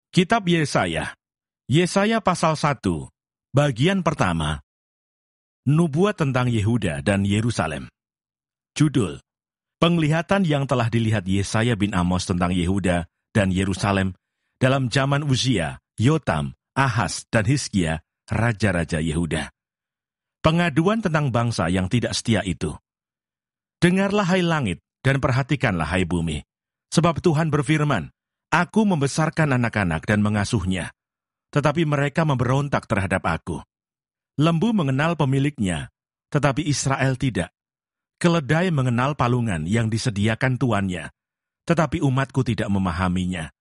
Kitab Yesaya. Yesaya pasal 1, bagian pertama. Nubuat tentang Yehuda dan Yerusalem. Judul: Penglihatan yang telah dilihat Yesaya bin Amos tentang Yehuda dan Yerusalem dalam zaman Uzia, Yotam, Ahaz, dan Hizkia, raja-raja Yehuda. Pengaduan tentang bangsa yang tidak setia itu. Dengarlah hai langit, dan perhatikanlah hai bumi. Sebab Tuhan berfirman, Aku membesarkan anak-anak dan mengasuhnya, tetapi mereka memberontak terhadap aku. Lembu mengenal pemiliknya, tetapi Israel tidak. Keledai mengenal palungan yang disediakan tuannya, tetapi umatku tidak memahaminya.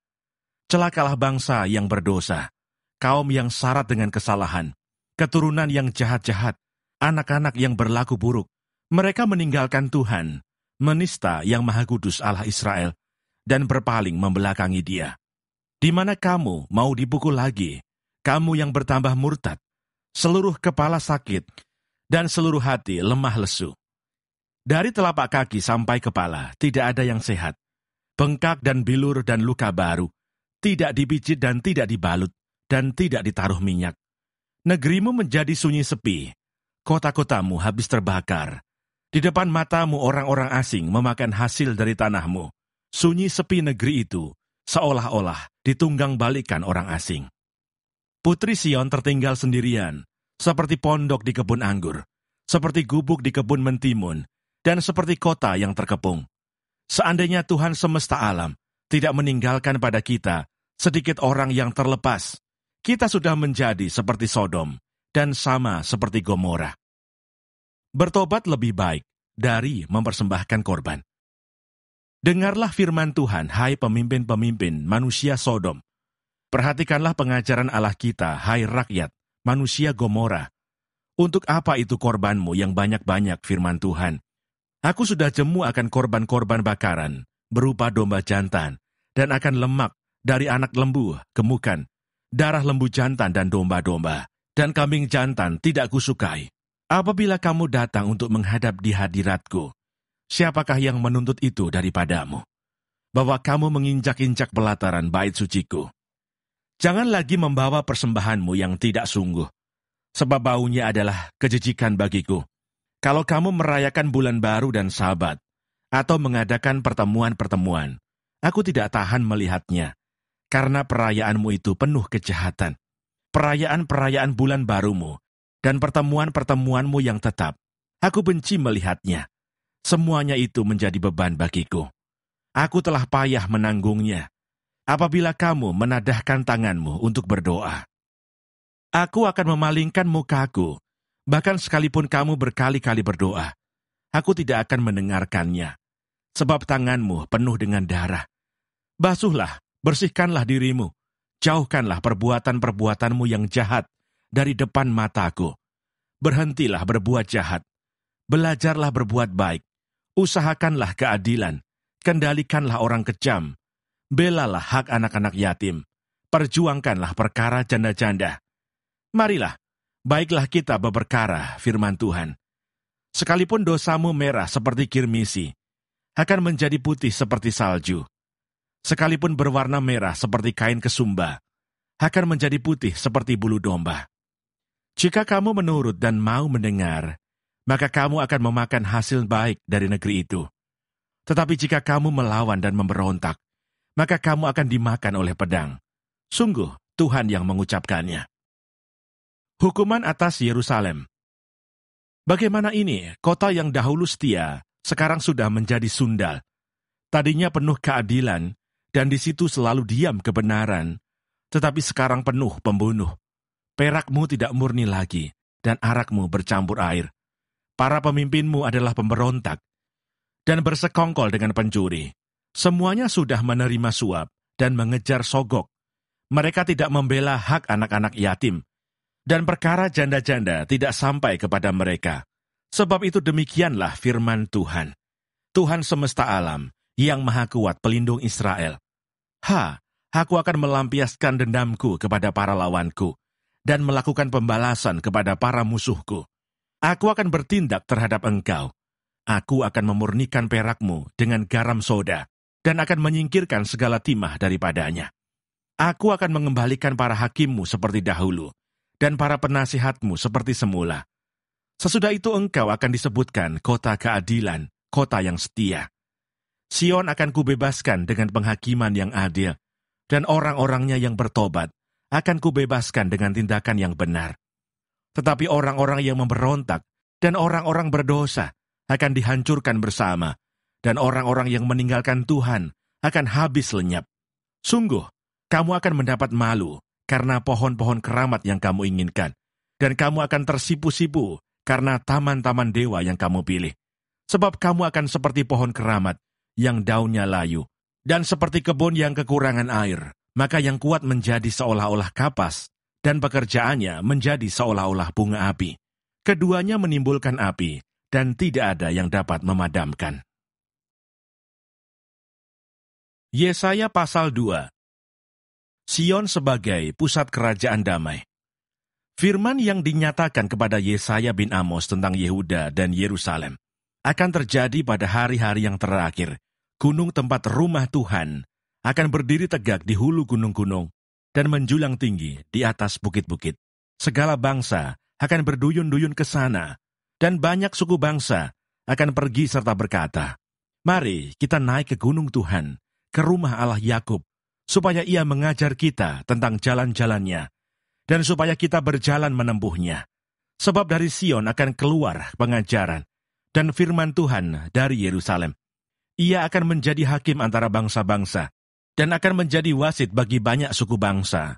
Celakalah bangsa yang berdosa, kaum yang syarat dengan kesalahan, keturunan yang jahat-jahat, anak-anak yang berlaku buruk. Mereka meninggalkan Tuhan, menista yang Maha Kudus Allah Israel, dan berpaling membelakangi Dia. Di mana kamu mau dipukul lagi, kamu yang bertambah murtad, seluruh kepala sakit, dan seluruh hati lemah lesu. Dari telapak kaki sampai kepala tidak ada yang sehat. Bengkak dan bilur dan luka baru, tidak dipijit dan tidak dibalut, dan tidak ditaruh minyak. Negerimu menjadi sunyi sepi, kota-kotamu habis terbakar. Di depan matamu orang-orang asing memakan hasil dari tanahmu. Sunyi sepi negeri itu, seolah-olah ditunggang balikan orang asing. Putri Sion tertinggal sendirian, seperti pondok di kebun anggur, seperti gubuk di kebun mentimun, dan seperti kota yang terkepung. Seandainya Tuhan semesta alam tidak meninggalkan pada kita sedikit orang yang terlepas, kita sudah menjadi seperti Sodom dan sama seperti Gomora. Bertobat lebih baik dari mempersembahkan korban. Dengarlah firman Tuhan, hai pemimpin-pemimpin manusia Sodom. Perhatikanlah pengajaran Allah kita, hai rakyat, manusia Gomora. Untuk apa itu korbanmu yang banyak-banyak, firman Tuhan? Aku sudah jemu akan korban-korban bakaran, berupa domba jantan, dan akan lemak dari anak lembu, gemukan, darah lembu jantan dan domba-domba, dan kambing jantan tidak kusukai. Apabila kamu datang untuk menghadap di hadiratku, siapakah yang menuntut itu daripadamu? Bahwa kamu menginjak-injak pelataran bait suciku. Jangan lagi membawa persembahanmu yang tidak sungguh, sebab baunya adalah kejijikan bagiku. Kalau kamu merayakan bulan baru dan Sabat, atau mengadakan pertemuan-pertemuan, aku tidak tahan melihatnya, karena perayaanmu itu penuh kejahatan. Perayaan-perayaan bulan barumu, dan pertemuan-pertemuanmu yang tetap, aku benci melihatnya. Semuanya itu menjadi beban bagiku. Aku telah payah menanggungnya. Apabila kamu menadahkan tanganmu untuk berdoa, aku akan memalingkan mukaku, bahkan sekalipun kamu berkali-kali berdoa, aku tidak akan mendengarkannya, sebab tanganmu penuh dengan darah. Basuhlah, bersihkanlah dirimu, jauhkanlah perbuatan-perbuatanmu yang jahat dari depan mataku. Berhentilah berbuat jahat, belajarlah berbuat baik, usahakanlah keadilan, kendalikanlah orang kejam, belalah hak anak-anak yatim, perjuangkanlah perkara janda-janda. Marilah, baiklah kita berperkara, firman Tuhan. Sekalipun dosamu merah seperti kirmisi, akan menjadi putih seperti salju. Sekalipun berwarna merah seperti kain kesumba, akan menjadi putih seperti bulu domba. Jika kamu menurut dan mau mendengar, maka kamu akan memakan hasil baik dari negeri itu. Tetapi jika kamu melawan dan memberontak, maka kamu akan dimakan oleh pedang. Sungguh, Tuhan yang mengucapkannya. Hukuman atas Yerusalem. Bagaimana ini, kota yang dahulu setia, sekarang sudah menjadi sundal. Tadinya penuh keadilan, dan di situ selalu diam kebenaran, tetapi sekarang penuh pembunuh. Perakmu tidak murni lagi, dan arakmu bercampur air. Para pemimpinmu adalah pemberontak, dan bersekongkol dengan pencuri. Semuanya sudah menerima suap, dan mengejar sogok. Mereka tidak membela hak anak-anak yatim, dan perkara janda-janda tidak sampai kepada mereka. Sebab itu demikianlah firman Tuhan. Tuhan semesta alam, yang maha kuat pelindung Israel. Aku akan melampiaskan dendamku kepada para lawanku, dan melakukan pembalasan kepada para musuhku. Aku akan bertindak terhadap engkau. Aku akan memurnikan perakmu dengan garam soda, dan akan menyingkirkan segala timah daripadanya. Aku akan mengembalikan para hakimmu seperti dahulu, dan para penasihatmu seperti semula. Sesudah itu engkau akan disebutkan kota keadilan, kota yang setia. Sion akan kubebaskan dengan penghakiman yang adil, dan orang-orangnya yang bertobat akan kubebaskan dengan tindakan yang benar. Tetapi orang-orang yang memberontak dan orang-orang berdosa akan dihancurkan bersama, dan orang-orang yang meninggalkan Tuhan akan habis lenyap. Sungguh, kamu akan mendapat malu karena pohon-pohon keramat yang kamu inginkan, dan kamu akan tersipu-sipu karena taman-taman dewa yang kamu pilih. Sebab kamu akan seperti pohon keramat yang daunnya layu, dan seperti kebun yang kekurangan air, maka yang kuat menjadi seolah-olah kapas, dan pekerjaannya menjadi seolah-olah bunga api. Keduanya menimbulkan api, dan tidak ada yang dapat memadamkan. Yesaya pasal 2. Sion sebagai pusat kerajaan damai. Firman yang dinyatakan kepada Yesaya bin Amos tentang Yehuda dan Yerusalem akan terjadi pada hari-hari yang terakhir. Gunung tempat rumah Tuhan akan berdiri tegak di hulu gunung-gunung dan menjulang tinggi di atas bukit-bukit. Segala bangsa akan berduyun-duyun ke sana, dan banyak suku bangsa akan pergi serta berkata, "Mari kita naik ke gunung Tuhan, ke rumah Allah Yakub, supaya Ia mengajar kita tentang jalan-jalannya, dan supaya kita berjalan menempuhnya. Sebab dari Sion akan keluar pengajaran, dan firman Tuhan dari Yerusalem. Ia akan menjadi hakim antara bangsa-bangsa, dan akan menjadi wasit bagi banyak suku bangsa.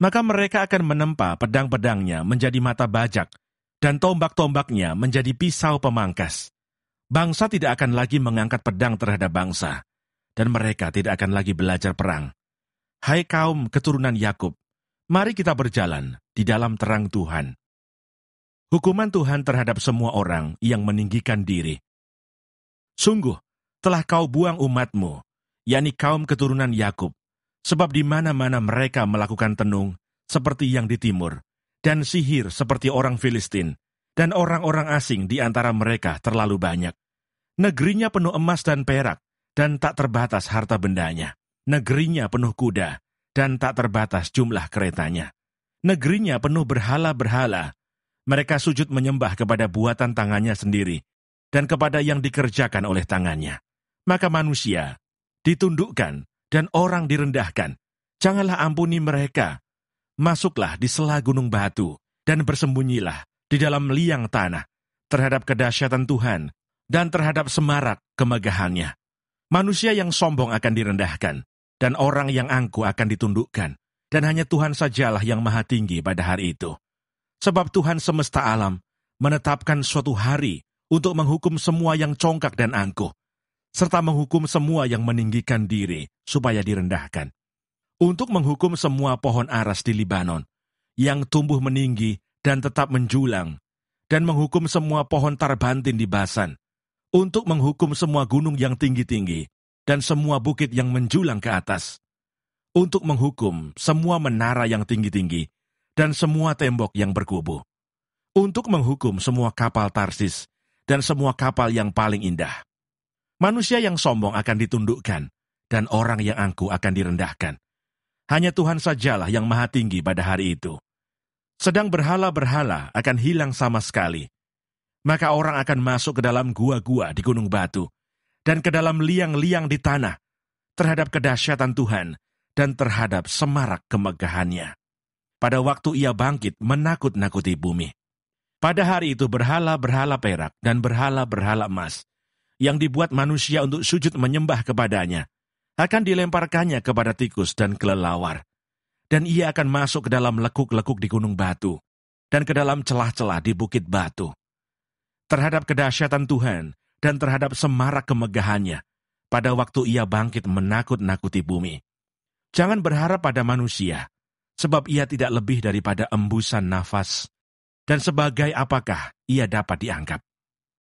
Maka mereka akan menempa pedang-pedangnya menjadi mata bajak, dan tombak-tombaknya menjadi pisau pemangkas. Bangsa tidak akan lagi mengangkat pedang terhadap bangsa, dan mereka tidak akan lagi belajar perang. Hai kaum keturunan Yakub, mari kita berjalan di dalam terang Tuhan. Hukuman Tuhan terhadap semua orang yang meninggikan diri. Sungguh, telah kau buang umatmu, yakni kaum keturunan Yakub, sebab di mana-mana mereka melakukan tenung seperti yang di timur, dan sihir seperti orang Filistin, dan orang-orang asing di antara mereka terlalu banyak. Negerinya penuh emas dan perak, dan tak terbatas harta bendanya. Negerinya penuh kuda, dan tak terbatas jumlah keretanya. Negerinya penuh berhala-berhala. Mereka sujud menyembah kepada buatan tangannya sendiri, dan kepada yang dikerjakan oleh tangannya. Maka manusia ditundukkan dan orang direndahkan. Janganlah ampuni mereka. Masuklah di sela gunung batu dan bersembunyilah di dalam liang tanah terhadap kedahsyatan Tuhan dan terhadap semarak kemegahannya. Manusia yang sombong akan direndahkan dan orang yang angkuh akan ditundukkan, dan hanya Tuhan sajalah yang maha tinggi pada hari itu. Sebab Tuhan semesta alam menetapkan suatu hari untuk menghukum semua yang congkak dan angkuh, serta menghukum semua yang meninggikan diri supaya direndahkan. Untuk menghukum semua pohon aras di Libanon, yang tumbuh meninggi dan tetap menjulang, dan menghukum semua pohon tarbantin di Basan, untuk menghukum semua gunung yang tinggi-tinggi, dan semua bukit yang menjulang ke atas, untuk menghukum semua menara yang tinggi-tinggi, dan semua tembok yang berkubu, untuk menghukum semua kapal Tarsis, dan semua kapal yang paling indah. Manusia yang sombong akan ditundukkan, dan orang yang angkuh akan direndahkan. Hanya Tuhan sajalah yang maha tinggi pada hari itu. Sedang berhala-berhala akan hilang sama sekali. Maka orang akan masuk ke dalam gua-gua di gunung batu, dan ke dalam liang-liang di tanah, terhadap kedahsyatan Tuhan, dan terhadap semarak kemegahannya. Pada waktu ia bangkit menakut-nakuti bumi. Pada hari itu berhala-berhala perak dan berhala-berhala emas, yang dibuat manusia untuk sujud menyembah kepadanya, akan dilemparkannya kepada tikus dan kelelawar. Dan ia akan masuk ke dalam lekuk-lekuk di gunung batu, dan ke dalam celah-celah di bukit batu. Terhadap kedahsyatan Tuhan, dan terhadap semarak kemegahannya, pada waktu ia bangkit menakut-nakuti bumi. Jangan berharap pada manusia, sebab ia tidak lebih daripada embusan nafas, dan sebagai apakah ia dapat dianggap.